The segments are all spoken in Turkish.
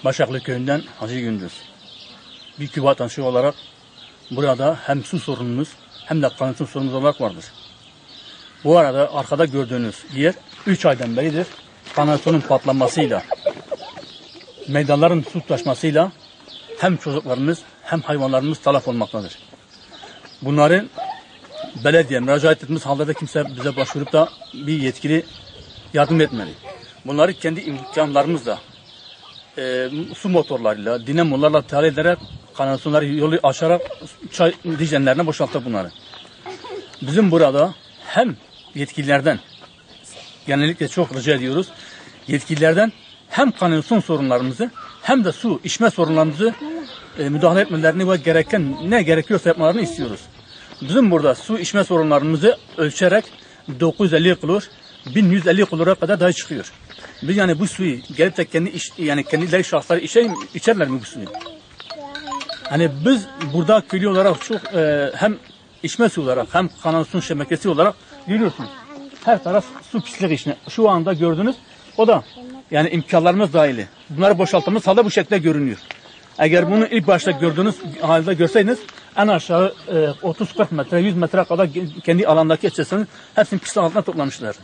Başaklı köyünden Hacı Gündüz. Bir köy vatandaşı olarak burada hem su sorunumuz hem de kanıtım sorunumuz olarak vardır. Bu arada arkada gördüğünüz yer 3 aydan beridir kanalizasyonun patlamasıyla, meydanların su taşmasıyla hem çocuklarımız hem hayvanlarımız talaf olmaktadır. Bunların belediye müracaat ettiğimiz halde de kimse bize başvurup da bir yetkili yardım etmedi. Bunları kendi imkanlarımızla, su motorlarıyla, dinamolarla tahliye ederek kanalizasyonları yolu aşarak çay dijenlerine boşalttı bunları. Bizim burada hem yetkililerden, genellikle çok rica ediyoruz, yetkililerden hem kanalizasyon sorunlarımızı hem de su, içme sorunlarımızı müdahale etmelerini ve gereken ne gerekiyorsa yapmalarını istiyoruz. Bizim burada su içme sorunlarımızı ölçerek 950 klor, 1150 klora kadar dahi çıkıyor. Biz yani bu suyu gelip de kendileri şahsları içerler mi bu suyu? Hani biz burada köylü olarak çok hem içme su olarak hem kanalizasyon şebekesi olarak görüyorsunuz. Her taraf su pislik içine. Şu anda gördünüz. O da yani imkanlarımız dahili. Bunları boşalttığımız halde bu şekilde görünüyor. Eğer bunu ilk başta gördüğünüz halde görseydiniz en aşağı 30-40 metre, 100 metre kadar kendi alandaki içerisini hepsini pislik altına toplamışlar.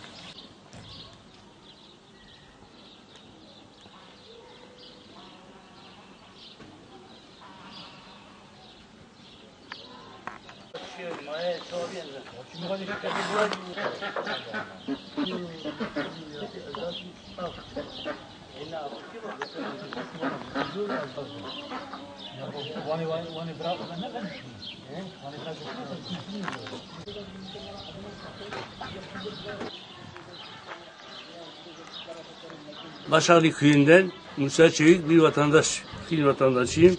Başaklı köyünden Musa Çevik bir vatandaş, Fil vatandaşıyım.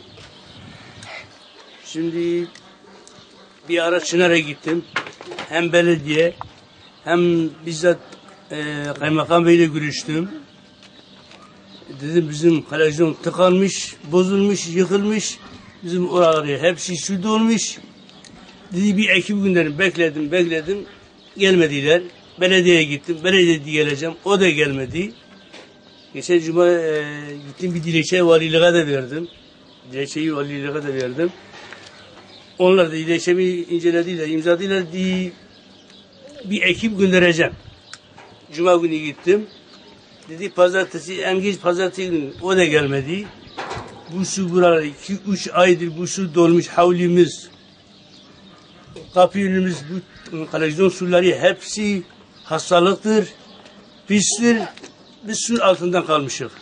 Şimdi bir ara Çınar'a gittim. Hem belediye hem bizzat kaymakam beyle görüştüm. Dedim bizim kanalizasyon tıkanmış, bozulmuş, yıkılmış. Bizim oraları hepsi su dolmuş. Dedi bir ekip günlerini bekledim. Gelmediler. Belediyeye gittim. Belediyeye geleceğim. O da gelmedi. Geçen cuma gittim bir dilekçe valiliğe de verdim. Dilekçeyi valiliğe de verdim. Onlar da dilekçemi incelediler, imzaladılar diye bir ekip göndereceğim. Cuma günü gittim. Dedi pazartesi, en geç pazartesi günü o da gelmedi. Bu su buralar 2-3 aydır bu su dolmuş havlimiz. Kapı önümüz bu kanalizasyon suları hepsi hastalıktır, pistir. Biz suyun altından kalmışız.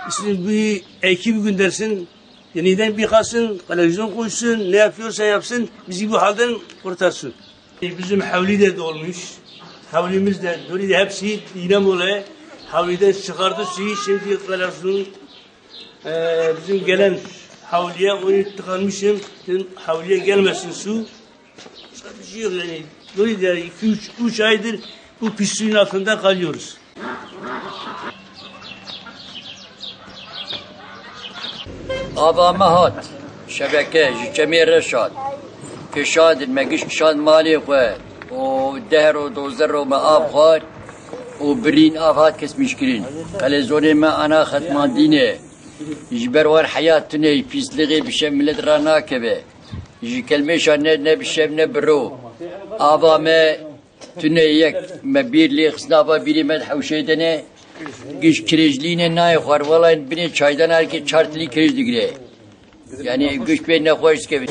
İşte bir ekip göndersin, yeniden bir kalsın, kanalizasyon koysun, ne yapıyorsa yapsın, bizi bu halden kurtarsın. Bizim havli de dolmuş, havlimiz de doldu, hepsi dinamola, havliden çıkardı suyu, şimdi kanalizasyon bizim gelen havliye onu tıkanmışım, dedim havliye gelmesin su. Sadece yok yani, doldu yani 2-3 aydır bu pis suyun altında kalıyoruz. آبا مهات شبکه جمعی رشاد کشاد مگیش کشاد مالی خواه و دهر و دوزر و ما آب خواد و برین آب هات کس مشکلین کلی زونی ما انا ختمان دینه جبر وار حیات تنه پیسلغی بشه ملت را ناکبه جی کلمه شانه نه بشه نه برو آبا ما تنه یک مبیر لی خسنابا بیری مد حوشه دنه Güç kirejliğine ne var? Vallahi beni çaydan erkek çartlı kirej digre. Yani güç benimle hoş gibi.